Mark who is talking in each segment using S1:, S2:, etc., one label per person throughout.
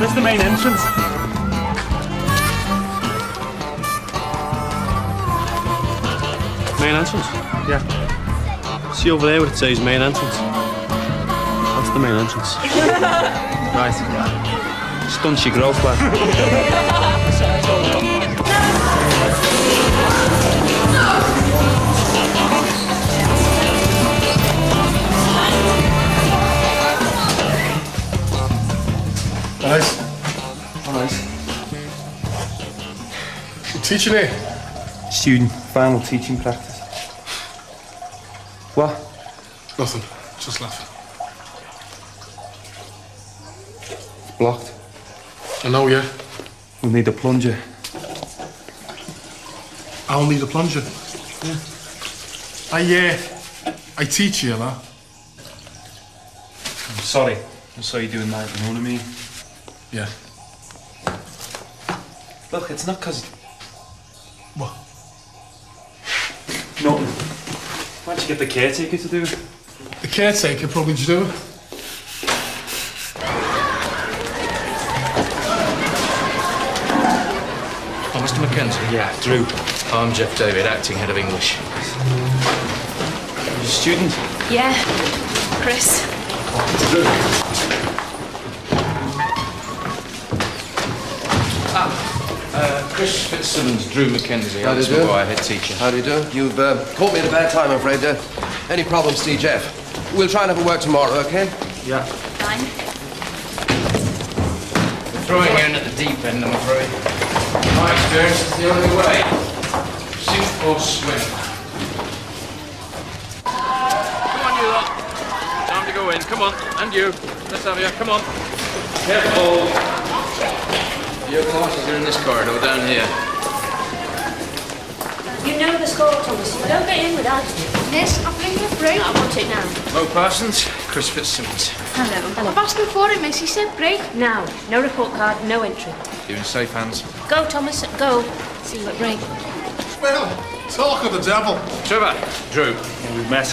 S1: Where's the main entrance? Main entrance? Yeah. See over there where it says main entrance? That's the main entrance. Right. Stunts your growth, lad.
S2: Nice. Oh, nice. You're teaching here?
S1: Student, final teaching practice. What?
S2: Nothing. Just laughing.
S1: It's blocked.
S2: I know, yeah.
S1: We'll need a plunger.
S2: I'll need a plunger. Yeah. I teach here, lad.
S1: I'm sorry. I saw you doing that, you know what I mean?
S2: Yeah.
S1: Look, it's not because...
S2: What?
S1: Nothing. Why don't you get the caretaker to do it?
S2: The caretaker probably to do it.
S3: Oh, Mr. Mackenzie?
S1: Yeah, Drew.
S3: I'm Jeff David, acting head of English.
S1: You a student?
S4: Yeah, Chris.
S3: Chris Fitzsimmons, Drew Mackenzie.
S5: How do you
S3: Alex
S5: do?
S3: Maguire, head teacher.
S5: How do you do? You've caught me at a bad time, I'm afraid. Any problems, see Jeff. We'll try and have a work tomorrow, okay?
S1: Yeah.
S4: Fine.
S3: Throwing you in at the deep end, I'm afraid. My experience is the only way. Sink or swim.
S6: Come on, you lot. Time to go in. Come on. And you. Let's have you. Come on. Careful.
S3: Your classes are in this corridor, down here.
S4: You know the score, Thomas. You don't get in without it.
S7: Miss, I've been with break.
S4: I want it now.
S3: Mo Parsons, Chris Fitzsimmons.
S4: Hello.
S7: I've asked him for it, miss. He said break.
S4: Now. No report card, no entry.
S3: You're in safe hands.
S4: Go, Thomas. Go. See you at break.
S2: Well, talk of the devil.
S3: Trevor, Drew.
S1: Yeah, we've met.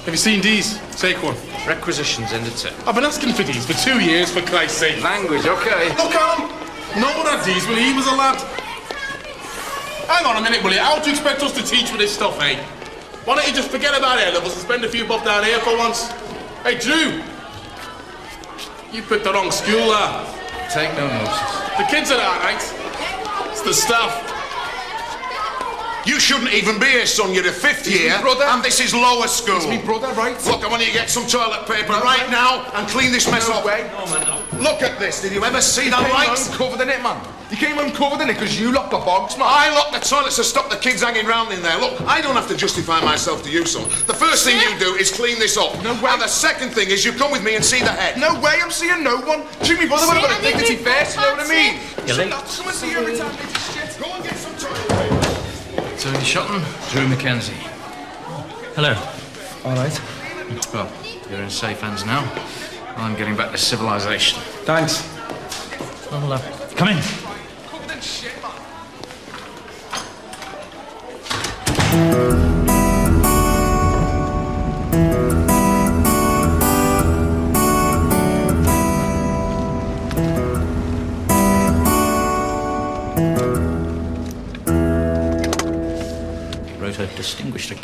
S2: Have you seen these? Take one.
S3: Requisitions end at 2.
S2: I've been asking for these for 2 years, for Christ's sake.
S3: Language, okay.
S2: Look at him. No one had these when he was a lad. Hang on a minute, will you? How do you expect us to teach with this stuff, eh? Why don't you just forget about A-levels and spend a few bob down here for once? Hey, Drew! You picked the wrong school, lad.
S3: Take no notice.
S2: The kids are alright. It's the staff.
S8: You shouldn't even be here, son. You're the 5th year,
S5: brother.
S8: and this is lower school.
S5: It's me brother, right?
S8: Look, I want you to get some toilet paper right now and clean this mess up.
S5: way.
S3: No, man, no.
S8: Look at this. Did you ever see
S5: You
S8: that
S5: came
S8: light?
S5: home covered in it, man. You came home covered in it because you locked the bogs, man.
S8: I locked the toilets to stop the kids hanging round in there. Look, I don't have to justify myself to you, son. The first thing you do is clean this up.
S5: No way.
S8: And the second thing is you come with me and see the head.
S5: No way, I'm seeing no one. Jimmy brother would have got a
S4: See,
S5: dignity
S4: anything
S5: first, you know what I mean?
S1: You're late.
S5: Someone see you every time they do shit.
S8: Go and get some toilet paper.
S3: Tony Shotton, Drew Mackenzie.
S1: Hello.
S5: All right.
S3: Well, you're in safe hands now. I'm getting back to civilization.
S1: Thanks. Well, come in.
S5: Covered in shit, man.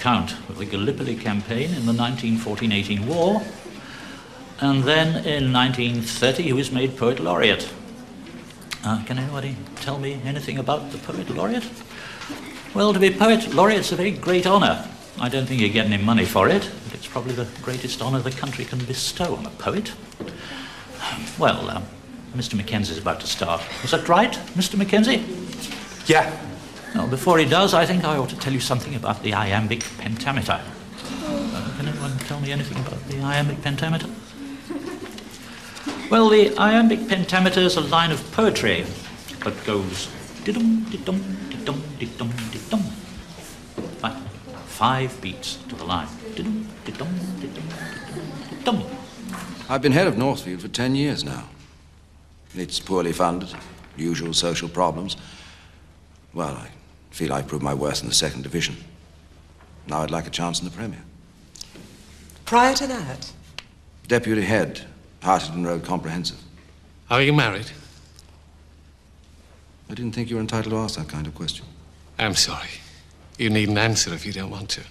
S9: account of the Gallipoli campaign in the 1914-18 war, and then in 1930 he was made Poet Laureate. Can anybody tell me anything about the Poet Laureate? Well, to be Poet Laureate's a very great honour. I don't think you get any money for it, but it's probably the greatest honour the country can bestow on a poet. Well, Mr. Mackenzie's about to start. Is that right, Mr. Mackenzie?
S10: Yeah.
S9: Now, before he does, I think I ought to tell you something about the iambic pentameter. Can anyone tell me anything about the iambic pentameter? Well, the iambic pentameter is a line of poetry that goes didum, didum, didum, didum, didum. 5 beats to the line. Didum, didum, didum, didum, didum.
S11: I've been head of Northfield for 10 years now. It's poorly funded, usual social problems. Well, I feel I've proved my worth in the 2nd Division. Now I'd like a chance in the Premier.
S10: Prior to that?
S11: Deputy head, Hartington Road Comprehensive.
S12: Are you married?
S11: I didn't think you were entitled to ask that kind of question.
S12: I'm sorry. You needn't answer if you don't want to.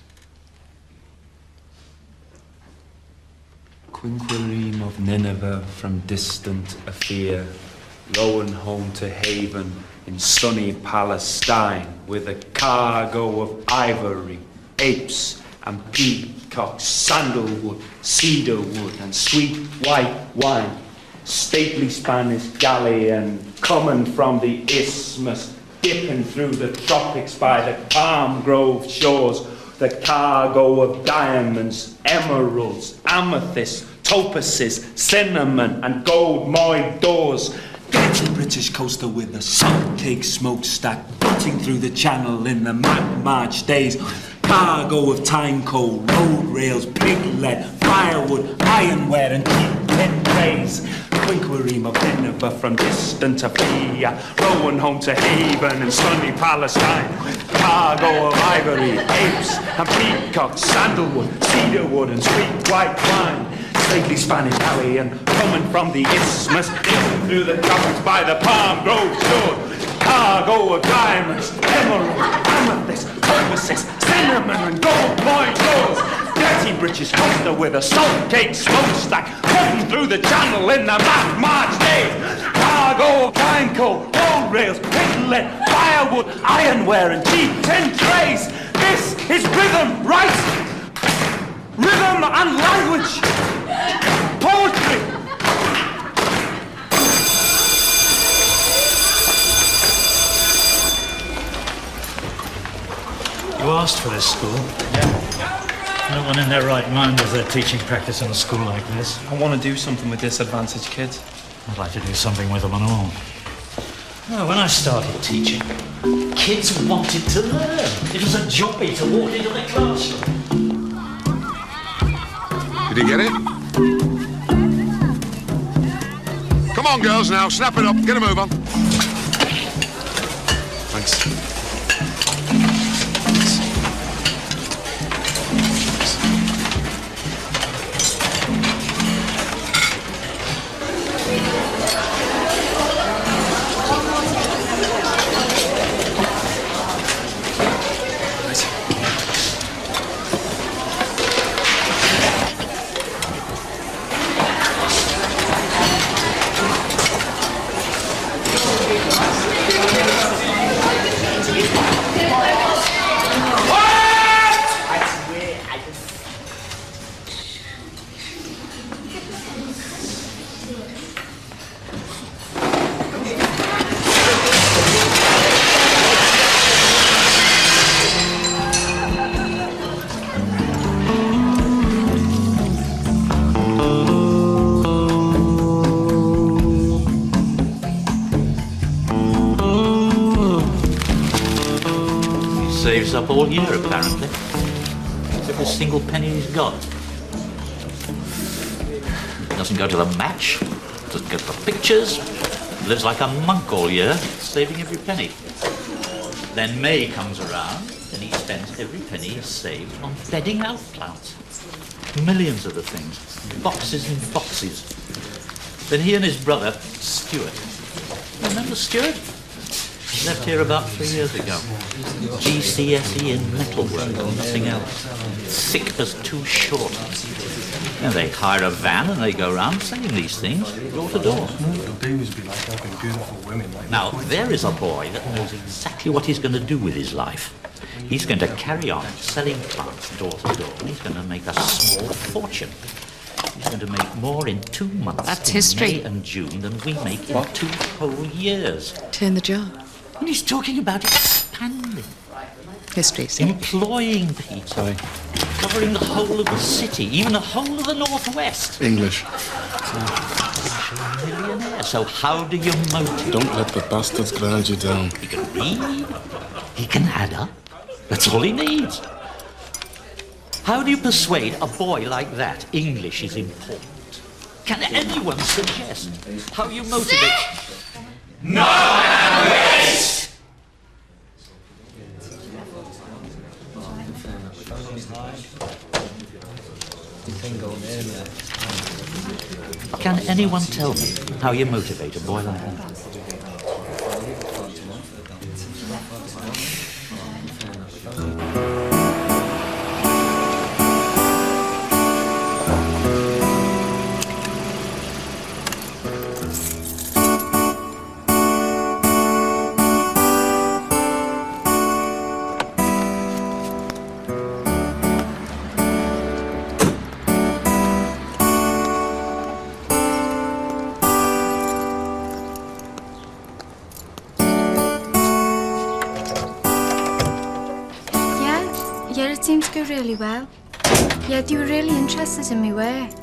S13: Quinquirim of Nineveh from distant Aphia, rowing home to haven in sunny Palestine with a cargo of ivory, apes and peacocks, sandalwood, cedarwood and sweet white wine. Stately Spanish galleon coming from the isthmus, dipping through the tropics by the palm grove shores, the cargo of diamonds, emeralds, amethysts, topazes, cinnamon and gold moid doors. Dirty British coaster with a salt cake smokestack butting through the channel in the Mad March days. Cargo of time coal, road rails, pig lead, firewood, ironware and cheap tin trays. Quinquirim of Nineveh from distant Aphia, rowing home to haven in sunny Palestine. Cargo of ivory, apes and peacocks, sandalwood, cedarwood and sweet white wine. Stately Spanish galleon coming from the isthmus, dipping through the tropics by the palm grove shore. Cargo of diamonds, emerald, amethyst, topazes, cinnamon and gold coin doors. Dirty British coaster with a salt cake smokestack, cutting through the channel in the Mad March days. Cargo of pine coal, road rails, pig lead, firewood, ironware and cheap tin trays. This is rhythm, right? Rhythm and language. Poetry.
S9: You asked for this school? Yeah. No one in their right mind does their teaching practice in a school like this.
S10: I want to do something with disadvantaged kids.
S9: I'd like to do something with them and all. Oh, when I started teaching, kids wanted to learn. It was a joy to walk into the classroom.
S8: Did you get it? Come on, girls, now. Snap it up. Get a move on.
S12: Thanks.
S9: Saves up all year, apparently. Every single penny he's got. Doesn't go to the match, doesn't go to the pictures, lives like a monk all year, saving every penny. Then May comes around, and he spends every penny he saved on bedding out plants. Millions of the things, boxes and boxes. Then he and his brother, Stuart. Remember Stuart? Left here about 3 years ago. GCSE in metalwork, nothing else. Thick as too short. And they hire a van and they go around selling these things door to door. Now, there is a boy that knows exactly what he's going to do with his life. He's going to carry on selling plants door to door, and he's going to make a small fortune. He's going to make more in 2 months
S14: That's history.
S9: May and June than we make in 2 whole years.
S14: Turn the jar.
S9: And he's talking about expanding.
S14: History,
S9: employing people. Covering the whole of the city, even the whole of the northwest.
S12: English.
S9: Millionaire. So how do you motivate?
S12: Don't let the bastards grind you down.
S9: He can read. He can add up. That's all he needs. How do you persuade a boy like that English is important? Can anyone suggest how you motivate?
S15: No language!
S9: Can anyone tell me how you motivate a boy like that?
S7: Yeah, it seemed to go really well. Yeah, you were really interested in my work.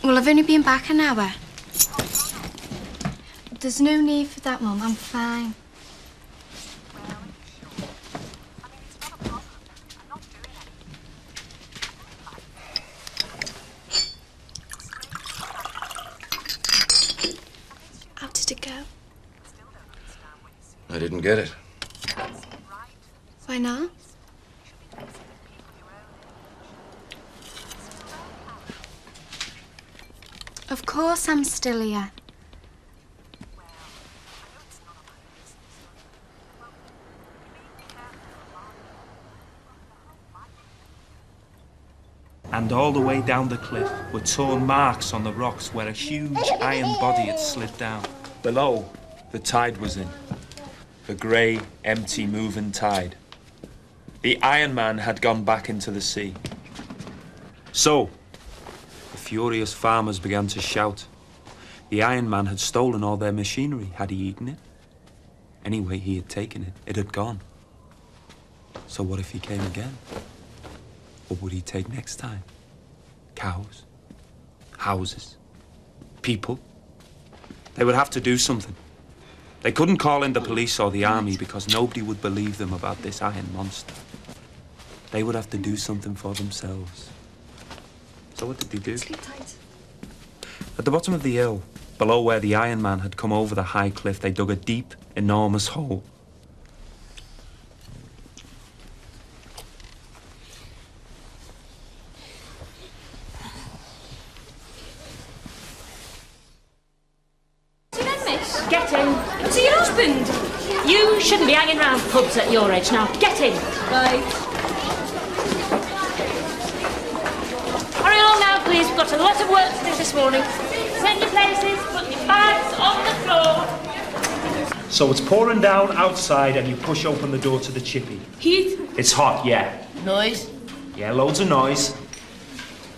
S7: Well, I've only been back an hour. There's no need for that, Mum. I'm fine. How did it go?
S11: I didn't get it.
S7: Why not? Of course I'm still here.
S13: And all the way down the cliff were torn marks on the rocks where a huge iron body had slid down. Below, the tide was in. The grey, empty, moving tide. The Iron Man had gone back into the sea. So, the furious farmers began to shout. The Iron Man had stolen all their machinery. Had he eaten it? Anyway, he had taken it. It had gone. So what if he came again? What would he take next time? Cows? Houses? People? They would have to do something. They couldn't call in the police or the army because nobody would believe them about this iron monster. They would have to do something for themselves. So what did they do? At the bottom of the hill, below where the Iron Man had come over the high cliff, they dug a deep, enormous hole.
S4: Get in. See your husband. You shouldn't be hanging around pubs at your age now. Get in. Right. Hurry along now, please. We've got a lot of work to do this morning. Take your places. Put your bags on the floor.
S13: So it's pouring down outside and you push open the door to the chippy.
S4: Heat.
S13: It's hot, yeah.
S4: Noise.
S13: Yeah, loads of noise.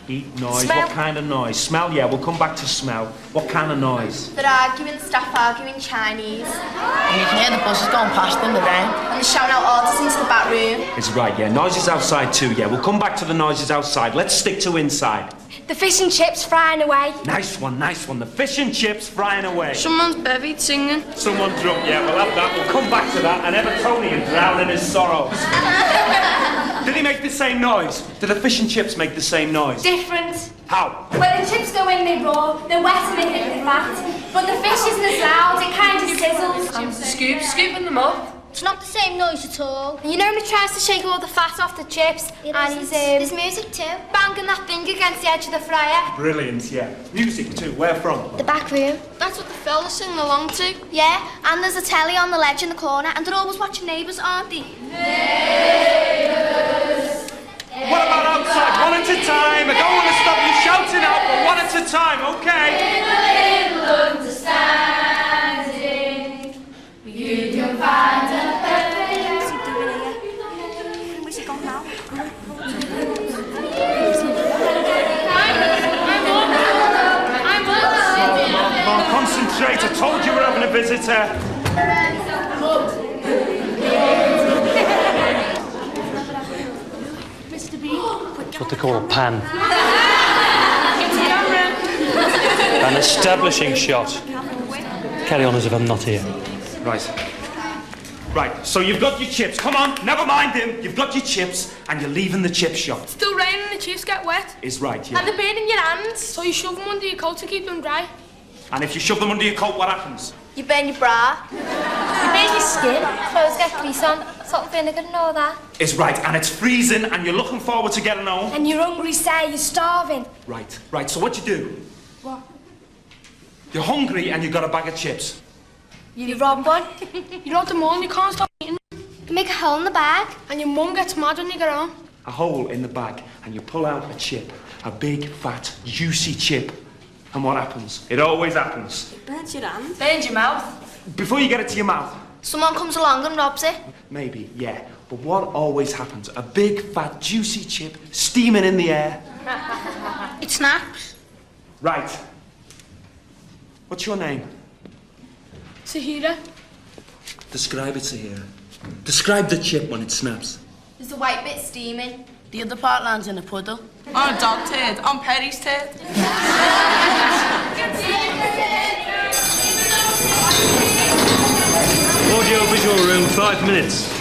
S13: Heat, noise.
S4: Smell.
S13: What kind of noise? Smell, yeah, we'll come back to smell. What kind of noise?
S16: They're arguing, staff arguing Chinese. And you can hear the buses going past them, the rain. And they're shouting out orders into the back room.
S13: It's right, yeah. Noises outside too, yeah. We'll come back to the noises outside. Let's stick to inside.
S7: The fish and chips frying away.
S13: Nice one, nice one. The fish and chips frying away.
S16: Someone's bevied singing.
S13: Someone drunk, yeah, we'll have that. We'll come back to that. And Evertonian drown in his sorrows. Did he make the same noise? Did the fish and chips make the same noise?
S7: Different.
S13: How?
S7: When the chips go in, they roar. They're wet and they hit the flat. But the fish isn't as loud. It kind of sizzles.
S16: Scooping them up. It's not the same noise at all. You know when he tries to shake all the fat off the chips, and he's there's music too. Banging that thing against the edge of the fryer.
S13: Brilliant, yeah. Music too. Where from?
S16: The back room. That's what the fellas sing along to. Yeah, and there's a telly on the ledge in the corner, and they're always watching Neighbours, aren't they? Neighbours.
S13: What about outside? One at a time. I don't want to stop you shouting out, but one at a time, okay?
S15: In a little understanding, you can find a perfect.
S16: Where's he gone now?
S13: Come on, concentrate. I told you we're having a visitor.
S1: It's what they call a pan. An establishing shot. Carry on as if I'm not here.
S13: Right, so you've got your chips. Come on, never mind him. You've got your chips and you're leaving the chip shop.
S17: It's still raining and the chips get wet.
S13: Is right, yeah.
S17: And they burn in your hands, so you shove them under your coat to keep them dry.
S13: And if you shove them under your coat, what happens?
S16: You burn your bra. You burn your skin. Clothes get grease on. Salt and vinegar and all that.
S13: Is right, and it's freezing and you're looking forward to getting home.
S16: And you're hungry, say, you're starving.
S13: Right, so what you do?
S17: What?
S13: You're hungry and you've got a bag of chips.
S16: You rob one.
S17: You rob them all and you can't stop eating.
S16: You make a hole in the bag.
S17: And your mum gets mad when you get home.
S13: A hole in the bag and you pull out a chip. A big, fat, juicy chip. And what happens? It always happens.
S17: It burns your hand.
S16: Burns your mouth.
S13: Before you get it to your mouth.
S16: Someone comes along and robs it.
S13: Maybe, yeah. But what always happens? A big, fat, juicy chip steaming in the air.
S16: It snaps.
S13: Right. What's your name?
S17: Sahira.
S13: Describe it, Sahira. Describe the chip when it snaps.
S16: There's the white bit steaming.
S18: The other part lands in a puddle. On a dog turd. On Perry's turd.
S1: Audio visual room, 5 minutes.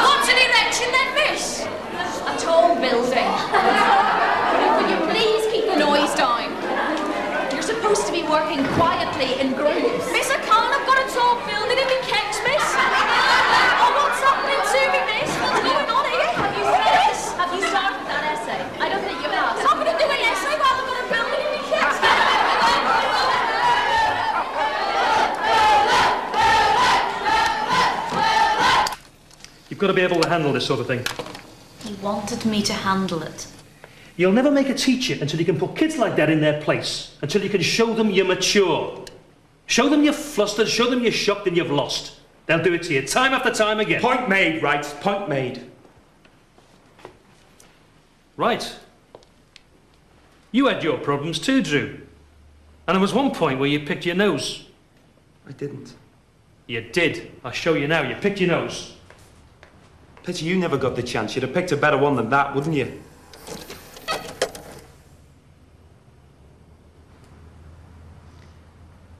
S4: What's an erection then, miss? A tall building. Will you please keep the noise down? You're supposed to be working quietly in groups. Miss, I can't. I've got a tall building in my kicks, miss. Oh, what's happening to me, miss? What's going on here? Have you started that essay? I don't think you have. I'm going to do an essay while I've got a building in my kicks.
S1: You've got to be able to handle this sort of thing.
S19: He wanted me to handle it.
S1: You'll never make a teacher until you can put kids like that in their place, until you can show them you're mature. Show them you're flustered, show them you're shocked and you've lost. They'll do it to you time after time again.
S13: Point made, right? Point made.
S1: Right. You had your problems too, Drew. And there was one point where you picked your nose.
S13: I didn't.
S1: You did. I'll show you now. You picked your nose.
S13: Pity you never got the chance. You'd have picked a better one than that, wouldn't you?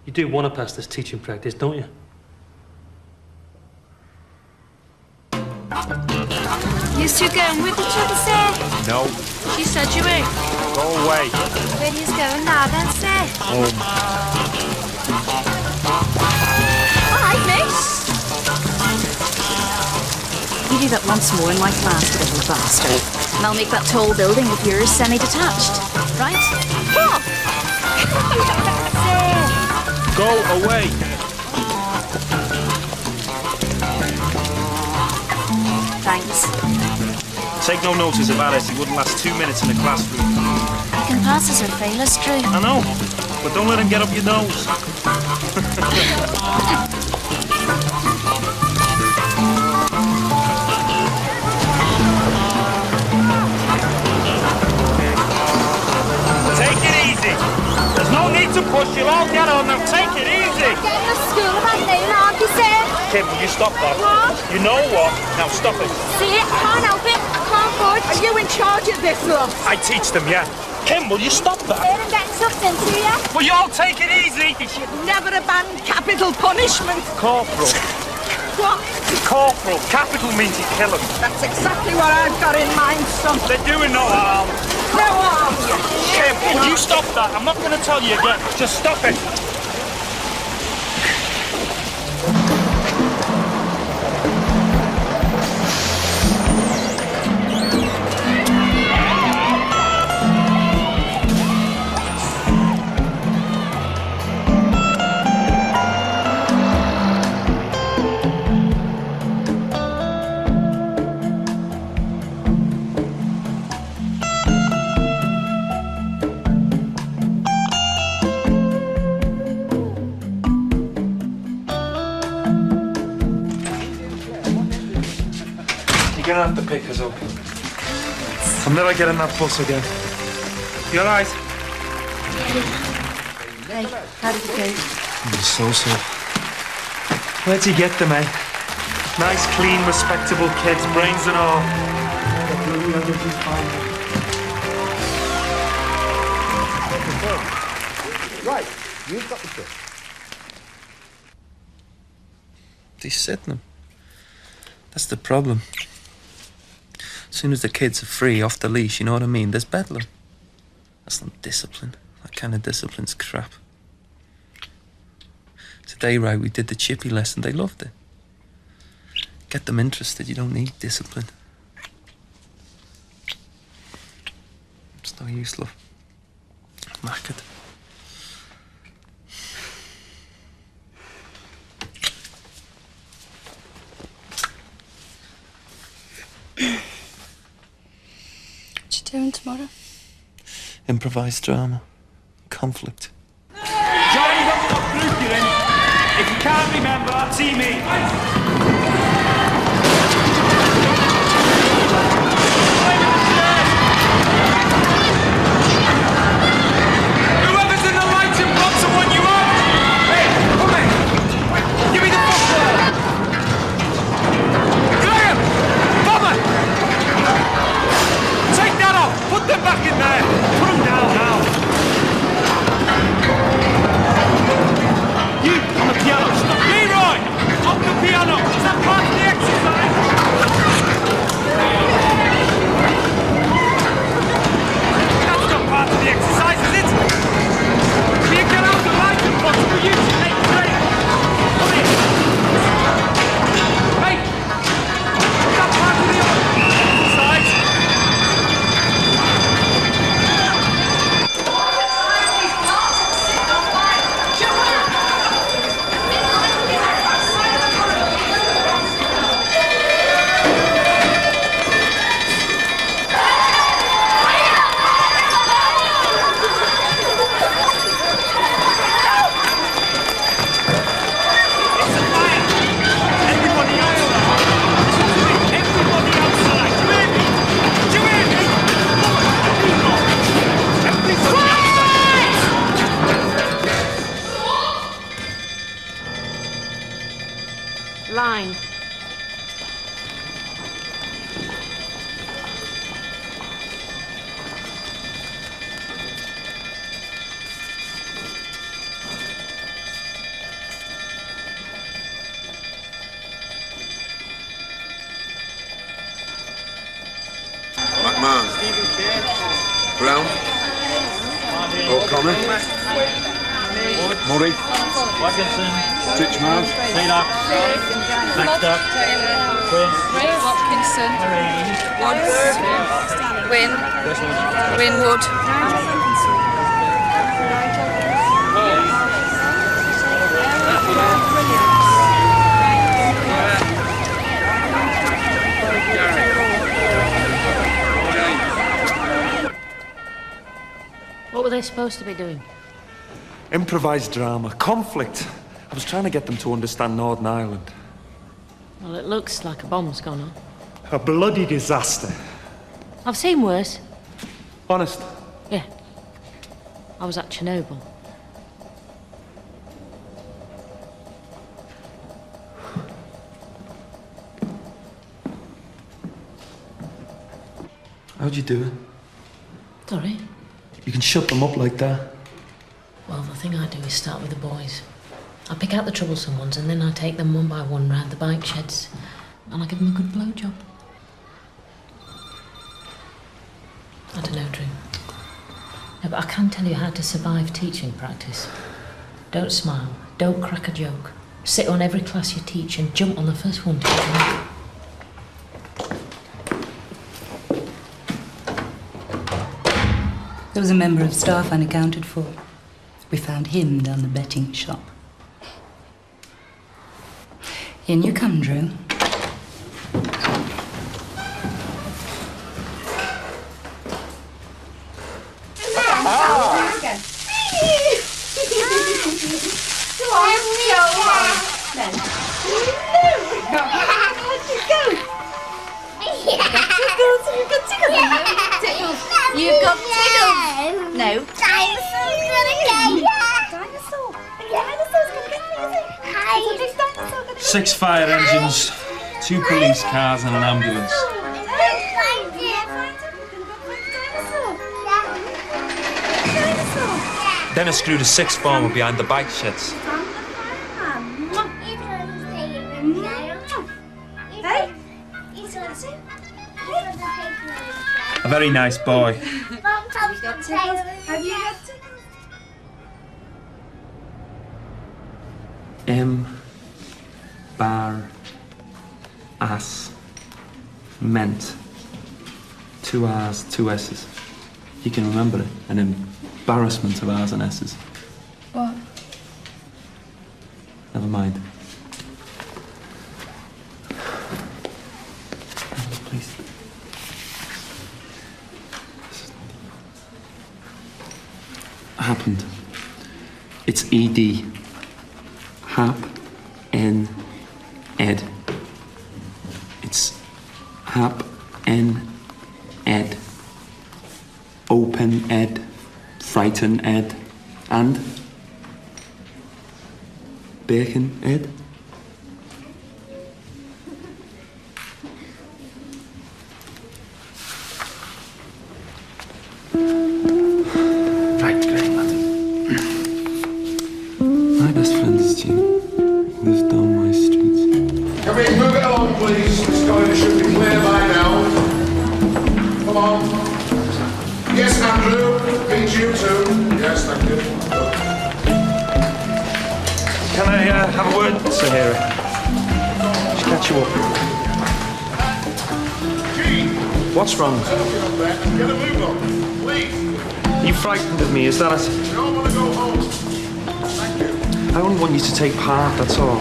S1: You do want to pass this teaching practice, don't you?
S16: You two going with each other, sir?
S13: No.
S16: She said you were.
S13: Go away.
S16: Where are you going now, then, sir?
S13: Home.
S16: All right, miss.
S19: You do that once more in my class, you little bastard. And I'll make that tall building of yours semi-detached. Right?
S16: What?
S13: Go away.
S19: Thanks.
S13: Take no notice of Alice. He wouldn't last 2 minutes in the classroom.
S19: You can pass as or fail us, Drew.
S13: I know, but don't let him get up your nose. Take it easy. There's no need to push. You'll all get on now. Take it easy.
S16: Getting to school about noon, aren't you, sir?
S13: Kim, will you stop that?
S16: What?
S13: You know what? Now stop it.
S16: See it? I can't help it. I can't budge.
S18: Are you in charge of this lot?
S13: I teach them, yeah.
S1: Kim, will you stop that?
S16: I'm getting sucked into you.
S1: Will you all take it easy?
S20: You should never abandon capital punishment.
S1: Corporal.
S20: What?
S1: Corporal. Capital means you kill them.
S20: That's exactly what I've got in mind, son.
S1: They're doing no harm.
S20: No harm, you
S1: Kim,
S20: shit.
S1: will you stop that? I'm not going to tell you again. Just stop it.
S13: You're gonna have to pick us up. I'm never getting that bus again. You alright?
S14: Hey, how did it go?
S13: So. Where'd you get them, eh? Nice, clean, respectable kids, brains and all.
S8: Right, you've got the kid.
S10: They set them. That's the problem. As soon as the kids are free, off the leash, you know what I mean? There's bedlam. That's not discipline. That kind of discipline's crap. Today, right, we did the chippy lesson. They loved it. Get them interested. You don't need discipline. It's no use, love. I'm knackered.
S17: What you doing tomorrow?
S10: Improvised drama. Conflict.
S1: Johnny, what group you're in? If you can't remember, see me. Whoever's in the lighting box will want you up. Hey, come in. Give me the football. Graham! Bobber! Take that off. Put them back in there. Put them down now. You on the piano. Stop. Leroy! Off the piano. Is that part of the exercise? That's not part of the exercise, is it? Will you get out the lighting box? Will you? Hey, Graham! Come in. Hey! Is that part of the exercise?
S19: Line.
S8: McMahon. Brown. O'Connor. Murray.
S9: Watkinson.
S8: Titchmarsh.
S9: Taylor. Baxter. Quinn.
S17: Watkinson. Woods. Wynn. Winwood.
S19: What were they supposed to be doing?
S13: Improvised drama. Conflict. I was trying to get them to understand Northern Ireland.
S19: Well, it looks like a bomb's gone off.
S13: A bloody disaster.
S19: I've seen worse.
S13: Honest.
S19: Yeah. I was at Chernobyl.
S13: How'd you do it?
S19: Sorry.
S10: You can shut them up like that.
S21: Well, the thing I do is start with the boys. I pick out the troublesome ones and then I take them one by one round the bike sheds and I give them a good blowjob. I don't know, Drew. No, but I can tell you how to survive teaching practice. Don't smile, don't crack a joke. Sit on every class you teach and jump on the first one to get drunk.
S14: There was a member of staff unaccounted for. We found him down the betting shop. In you come, Drew.
S4: You've got tickles. No. Dinosaur's gonna get Dinosaur. Dinosaur's gonna get music. Hi. There's dinosaur gonna
S10: 6 fire engines, 2 police cars and an ambulance. Then I screwed a 6th former behind the bike sheds. A very nice boy.
S4: Have you got tickles? Have you got tickles?
S10: Meant. 2 R's, 2 S's. You can remember it. An embarrassment of R's and S's.
S17: What?
S10: Never mind. Please. Happened. It's ED. Hap. N. Ed. It's Hap. N. Ed. Open Ed. Frighten Ed. And Bacon Ed. Right, great, lad. My best friend is Jim. Lives down my street.
S8: Can we move it along, please? This corridor should be clear by now. Come on. Yes, Andrew. Meet you too. Yes, thank you.
S10: Can I have a word, Sahara? Just catch you up. What's wrong?
S8: Get a move on, please.
S10: You frightened of me, is that it?
S8: We all want to go home. Thank you.
S10: I only want you to take part, that's all.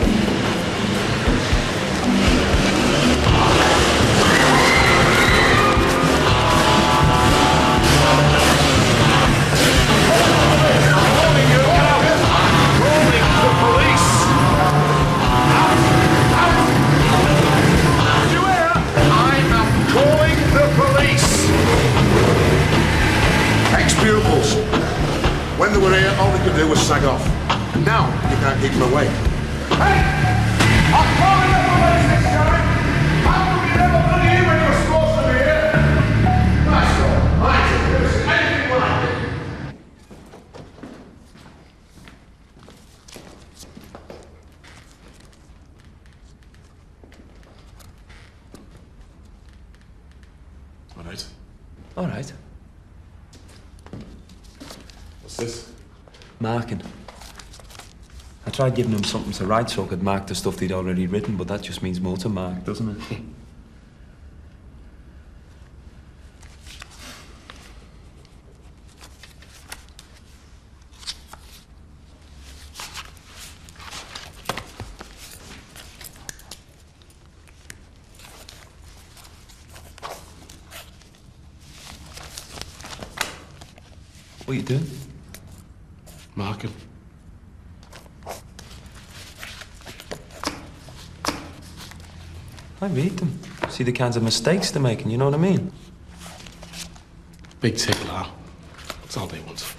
S8: Ex-pupils. When they were here, all they could do was sag off. And now, you can't keep them away. Hey! I'm calling the police this time! How come you never bloody in when you were supposed to be here? Nice one. I didn't do anything like it.
S2: All right.
S10: All right.
S2: What's this?
S10: Marking. I tried giving him something to write so I could mark the stuff they'd already written, but that just means more to mark, doesn't it? What are you doing?
S2: Marking.
S10: I read them. See the kinds of mistakes they're making, you know what I mean?
S2: Big tickler. That's all they want.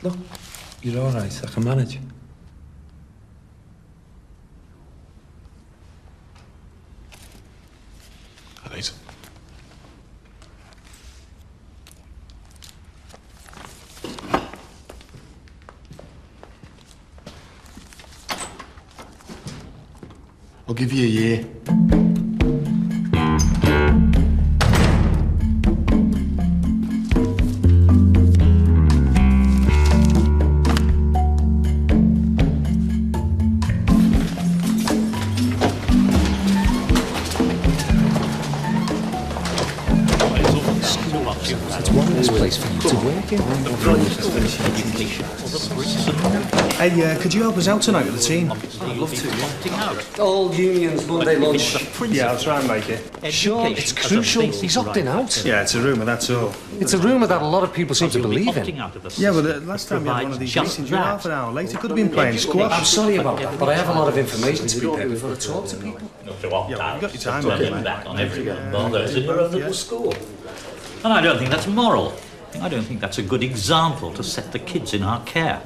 S10: Look, you're all right. I can manage.
S2: All right.
S6: give you a year.
S22: It's one less place for you to work in.
S23: Hey, could you help us out tonight with the team?
S22: I'd love to, yeah. All unions, Monday lunch.
S23: Yeah, I'll try and make it.
S22: Sean, it's crucial. He's opting out.
S23: Yeah, it's a rumour, that's all.
S22: It's a rumour that a lot of people seem to believe in.
S23: Yeah, well, last time we had one of these meetings, you were half an hour late. He could have been playing squash.
S22: I'm sorry about that, but I have a lot of information to prepare before I talk to people.
S23: Yeah, well, you got your time,
S9: Turning back on everyone bothers in your own little school. And I don't think that's moral. I don't think that's a good example to set the kids in our care.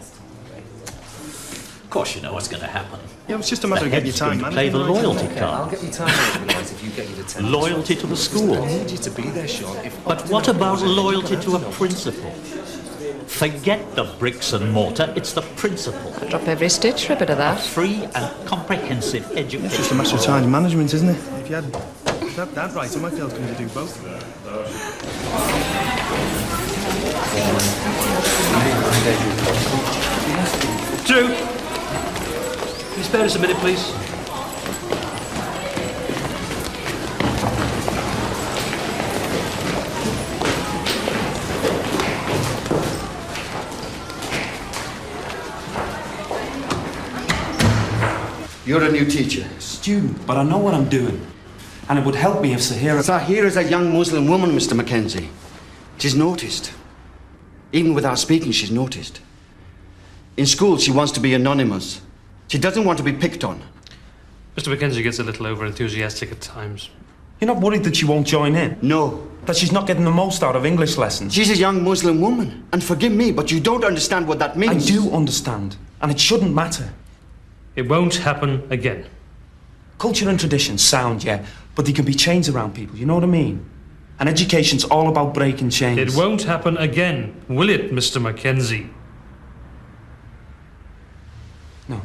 S9: Of course, you know what's going to happen.
S23: Yeah, it's just a matter of getting your time, man.
S9: Play the loyalty
S22: I'll
S9: card.
S22: get me time organised if you get your attendance.
S9: Loyalty to the school.
S22: I need you to be there, Sean.
S9: But what about loyalty to a principle? Forget the bricks and mortar, it's the principle.
S17: Drop every stitch for a bit of
S9: A
S17: that.
S9: free and comprehensive education.
S23: It's just a matter of time management, isn't it? If you had that right, I might be able to do both.
S1: Drew, can you spare us a minute, please?
S24: You're a new teacher.
S6: Student, but I know what I'm doing. And it would help me if Sahira...
S24: Sahira's a young Muslim woman, Mr. Mackenzie. She's noticed. Even without speaking, she's noticed. In school, she wants to be anonymous. She doesn't want to be picked on.
S1: Mr. Mackenzie gets a little over-enthusiastic at times.
S6: You're not worried that she won't join in?
S24: No.
S6: That she's not getting the most out of English lessons?
S24: She's a young Muslim woman. And forgive me, but you don't understand what that means.
S6: I do understand. And it shouldn't matter.
S1: It won't happen again.
S6: Culture and tradition sound, yeah, but they can be chains around people, you know what I mean? And education's all about breaking chains.
S1: It won't happen again, will it, Mr. Mackenzie?
S6: No.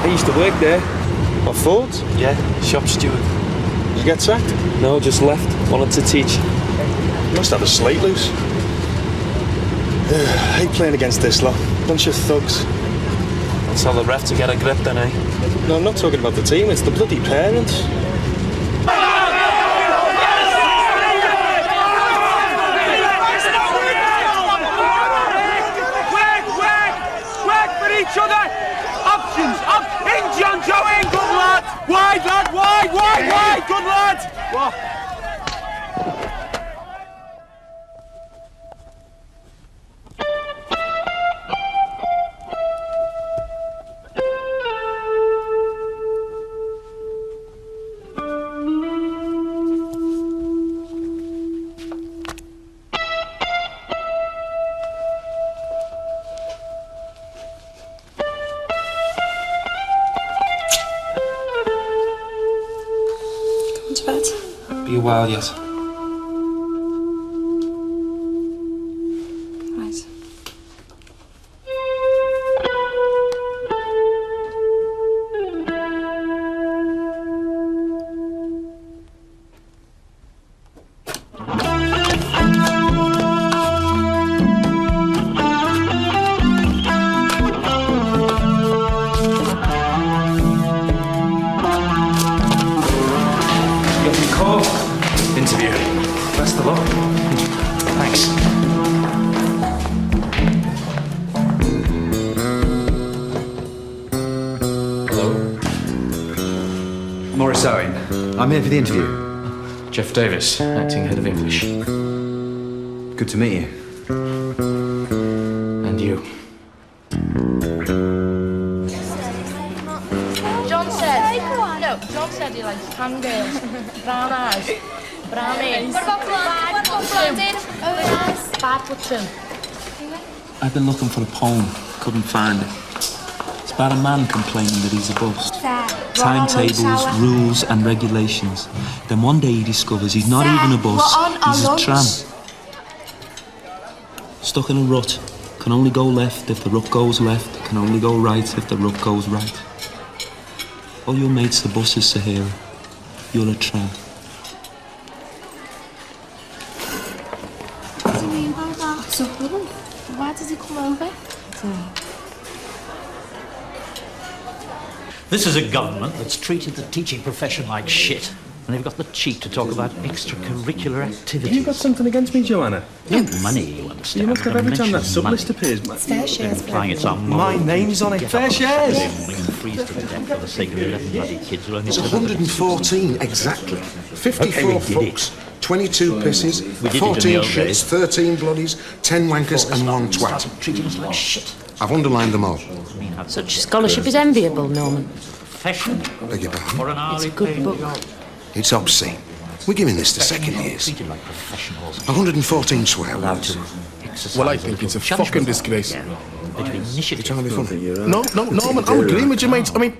S25: I used to work there. What, Ford's?
S6: Yeah, shop steward.
S25: Did you get sacked?
S6: No, just left. Wanted to teach.
S25: You must have a slate loose. I hate playing against this lot. Bunch of thugs.
S6: Tell the ref to get a grip then, eh?
S25: No, I'm not talking about the team, it's the bloody parents.
S20: Work for each other! Options! In, John Joe, in! Good lad! Wide, lad! Wide! Good lad! What?
S6: Be a while yet.
S17: Right.
S6: Interview. Best of luck. Thanks.
S11: Hello?
S22: Maurice Owen. I'm here for the interview.
S11: Jeff Davis, acting head of English.
S22: Good to meet you.
S11: And you.
S16: John said... No, John said he likes tangirls, brown eyes, brown hair. What about blonde? What about blonded? Oh, nice. Bad platoon.
S10: I've been looking for a poem, couldn't find it. It's
S6: about a man complaining that he's a bust. Timetables, rules and regulations. Then one day he discovers he's not even a bus, he's a tram. Stuck in a rut. Can only go left if the rut goes left. Can only go right if the rut goes right. All your mates are buses, Sahara. You're a tram.
S16: What do you mean by that? So, why did he come over?
S9: This is a government that's treated the teaching profession like shit. And they've got the cheek to talk about extracurricular activities.
S23: Have you got something against me, Joanna?
S9: No money, you understand.
S23: You must have every time that
S9: Mention
S23: sublist
S9: money.
S23: appears, man.
S16: It's fair shares.
S9: Implying it's our
S23: My name's on it. Fair shares.
S9: We can freeze to death for the sake of 11 bloody kids who only
S8: It's
S9: live
S8: 114 exactly. 54
S9: Okay, we did
S8: fucks, 22 pisses,
S9: We did it in
S8: 14
S9: the old
S8: shits,
S9: days.
S8: 13 bloodies, 10 wankers and 1 twat.
S9: Treating us like shit.
S8: I've underlined them all.
S21: Such scholarship is enviable, Norman.
S9: Profession
S8: Beg your pardon?
S9: or an hourly
S21: good
S9: paid
S21: book.
S9: job.
S8: It's obscene. We're giving this to second years.
S9: Treated like professionals.
S8: 114 swear
S9: Allowed
S8: words.
S9: to exercise
S2: Well, I think it's a fucking disgrace.
S9: They can initiative.
S8: Trying to be funny.
S2: No, Norman, I'm agreeing with you, mate. I mean,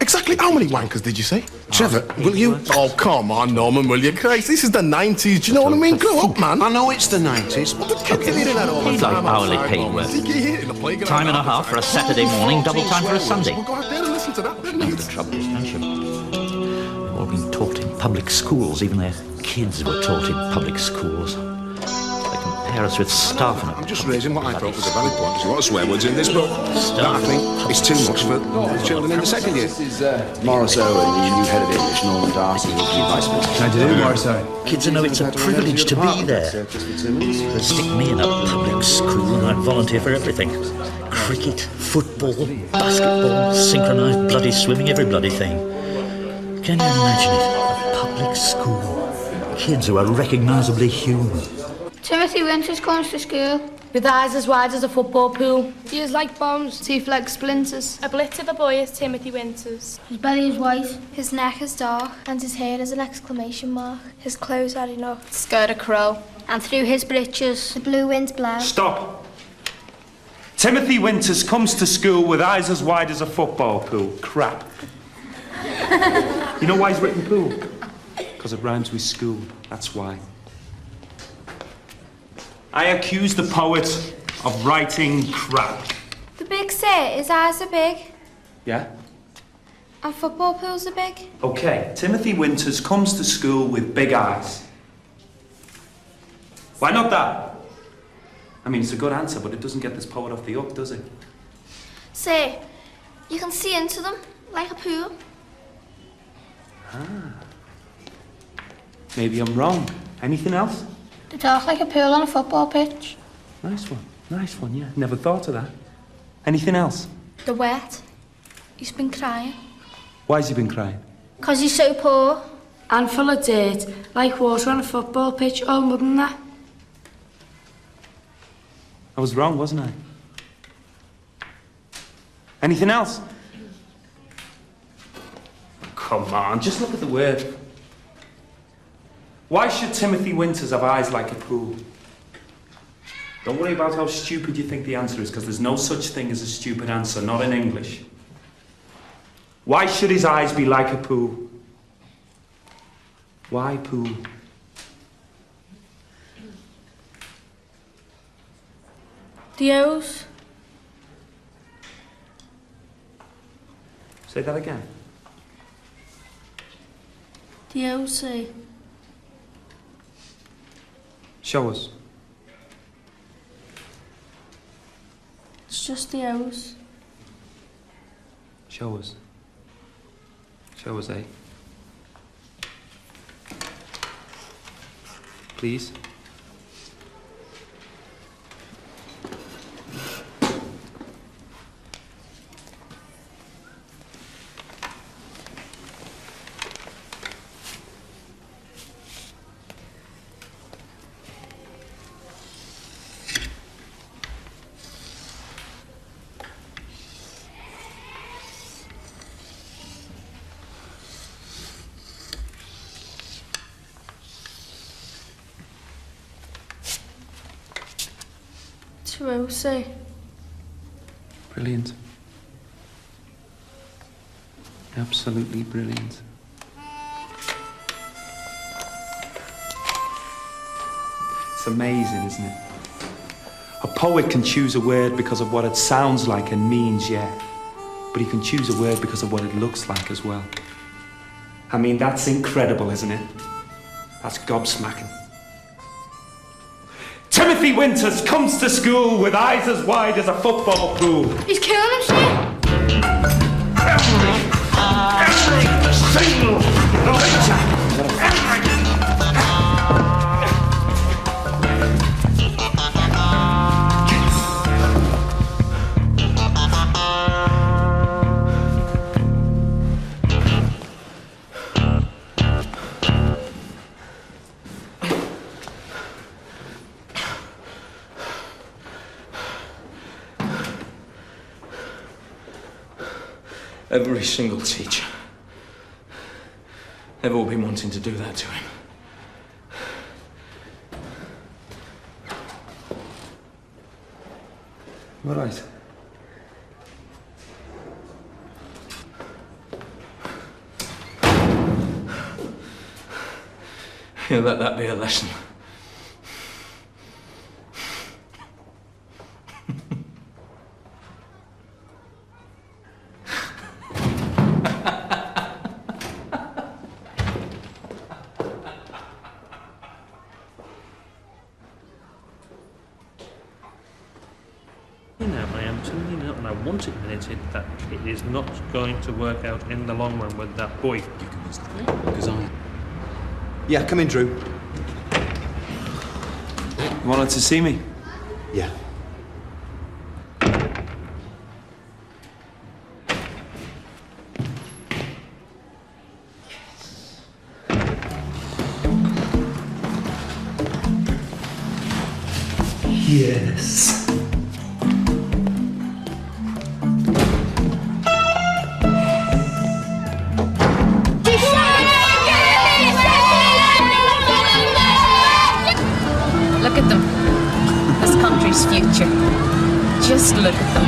S2: exactly how many wankers did you say?
S8: Trevor, will you?
S2: Oh, come on, Norman, will you? Christ, this is the 90s. Do you know what I mean? Grow up, man.
S8: I know it's the 90s.
S2: The kids are hearing that all the
S9: Paid
S2: time.
S9: like hourly
S2: outside,
S9: paid
S2: Norman.
S9: work.
S2: Think you hear it in the playground
S9: Time and a
S2: all the
S9: half for a
S2: time.
S9: Saturday morning, double time for a
S2: 14
S9: Sunday.
S2: Well, go out there and listen to that, then,
S9: And
S2: mate.
S9: the trouble is, don't you? They've all been taught in public schools. Even their kids were taught in public schools. They compare us with staff in a
S8: I'm just raising what I thought was a valid point. There's a lot of swear words in this book.
S9: Stuff.
S8: That I think is too much for the children in the second year.
S11: This is Morris Owen, the new head of English, Norman Darcy, the vice principal.
S23: How do you do, Morris? Sorry.
S9: Kids know it's a privilege to be there. They'd stick me in a public school and I'd volunteer for everything. Cricket, football, basketball, synchronised bloody swimming, every bloody thing. Can you imagine it? A public school. Kids who are recognisably human.
S16: Timothy Winters comes to school.
S21: With eyes as wide as a football pool.
S16: He is like bombs, teeth like splinters.
S3: A blitz of a boy is Timothy Winters.
S16: His belly is white.
S3: His neck is dark, and his hair is an exclamation mark. His clothes are enough.
S16: Skirt a crow. And through his breeches,
S3: The blue winds blow.
S6: Stop. Timothy Winters comes to school with eyes as wide as a football pool. Crap. You know why he's written pool? Because it rhymes with school. That's why. I accuse the poet of writing crap.
S3: The big say his eyes are big,
S6: Yeah?
S3: and football pools are big.
S6: Okay, Timothy Winters comes to school with big eyes. Why not that? I mean, it's a good answer, but it doesn't get this poet off the hook, does it?
S3: Say, you can see into them like a pool.
S6: Maybe I'm wrong. Anything else?
S16: they talk like a pool on a football pitch.
S6: Nice one, yeah. Never thought of that. Anything else?
S3: They're wet. He's been crying.
S6: Why's he been crying?
S16: 'Cause he's so poor.
S21: And full of dirt, like water on a football pitch, all mud and that.
S6: I was wrong, wasn't I? Anything else? Come on, just look at the word. Why should Timothy Winters have eyes like a pool? Don't worry about how stupid you think the answer is, because there's no such thing as a stupid answer, not in English. Why should his eyes be like a pool? Why pool?
S3: The O's.
S6: Say that again.
S3: The O's say.
S6: Show us.
S3: It's just the O's.
S6: Show us. Show us, eh? Please.
S3: To O's say.
S6: Brilliant.
S13: Absolutely brilliant. It's amazing, isn't it? A poet can choose a word because of what it sounds like and means, yeah. But he can choose a word because of what it looks like as well. I mean, that's incredible, isn't it? That's gobsmacking. Timothy Winters comes to school with eyes as wide as a football pool.
S16: He's killing himself.
S13: Every single lecture.
S25: Every single teacher. They've all been wanting to do that to him.
S13: All right.
S25: Yeah, let that be a lesson.
S1: That it is not going to work out in the long run with that boy. You can use the thing, because
S24: Yeah, come in, Drew.
S13: You wanted to see me?
S24: Yeah.
S13: Yes.
S21: Look at them. This country's future. Just look at them.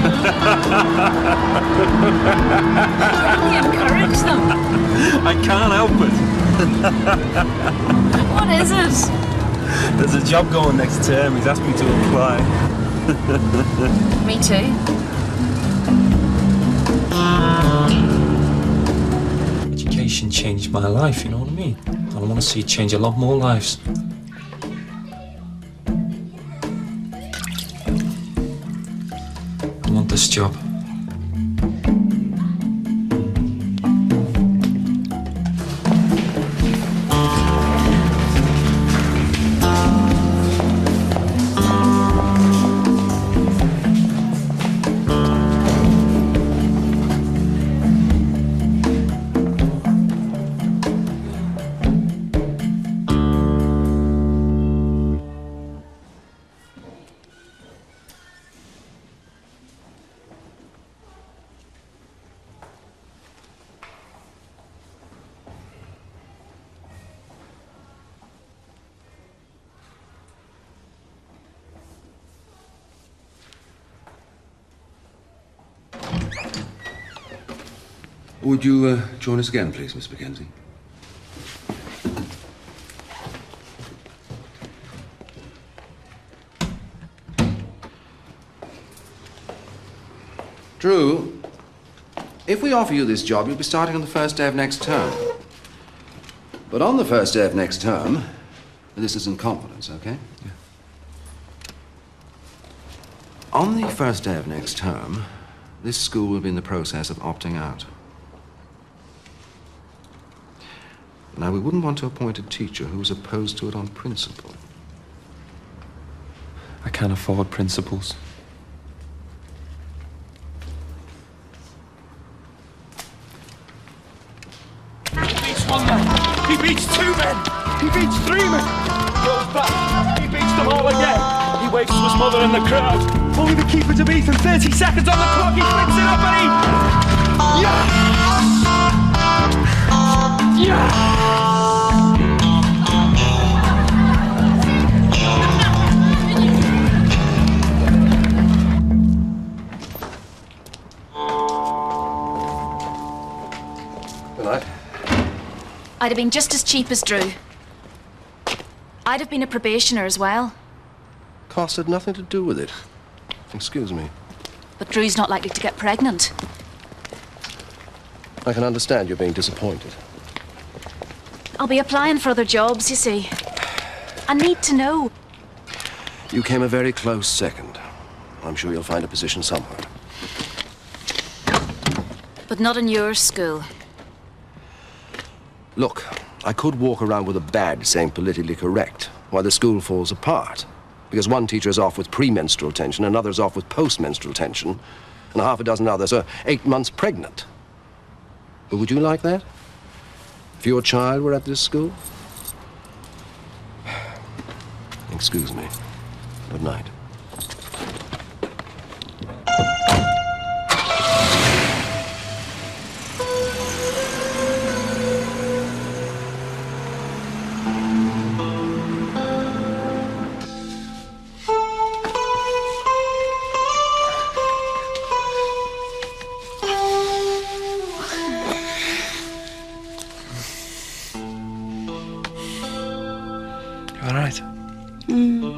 S21: Really encourage them.
S13: I can't help it.
S21: What is it?
S13: There's a job going next term. He's asked me to apply.
S21: Me too.
S13: Education changed my life, you know what I mean? And I want to see it change a lot more lives. I want this job.
S11: Would you join us again, please, Miss Mackenzie? Drew, if we offer you this job, you'll be starting on the first day of next term. But on the first day of next term, this is in confidence, okay? Yeah. On the first day of next term, this school will be in the process of opting out. Now, we wouldn't want to appoint a teacher who was opposed to it on principle.
S13: I can't afford principals.
S20: He beats one man. He beats two men. He beats three men. Goes back. He beats them all again. He waves to his mother in the crowd. Only the keeper to beat, and 30 seconds on the clock. He flips it up and he... Yes! Yes!
S19: I'd have been just as cheap as Drew. I'd have been a probationer as well.
S5: Cost had nothing to do with it. Excuse me.
S19: But Drew's not likely to get pregnant.
S5: I can understand you're being disappointed.
S19: I'll be applying for other jobs, you see. I need to know.
S5: You came a very close second. I'm sure you'll find a position somewhere.
S19: But not in your school.
S5: Look, I could walk around with a badge saying politically correct while the school falls apart. Because one teacher's off with premenstrual tension, another's off with postmenstrual tension, and half a dozen others are 8 months pregnant. But would you like that? If your child were at this school? Excuse me. Good night.
S10: All right.
S17: You.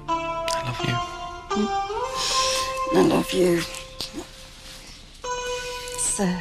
S10: I love you.
S17: I love you. Sir.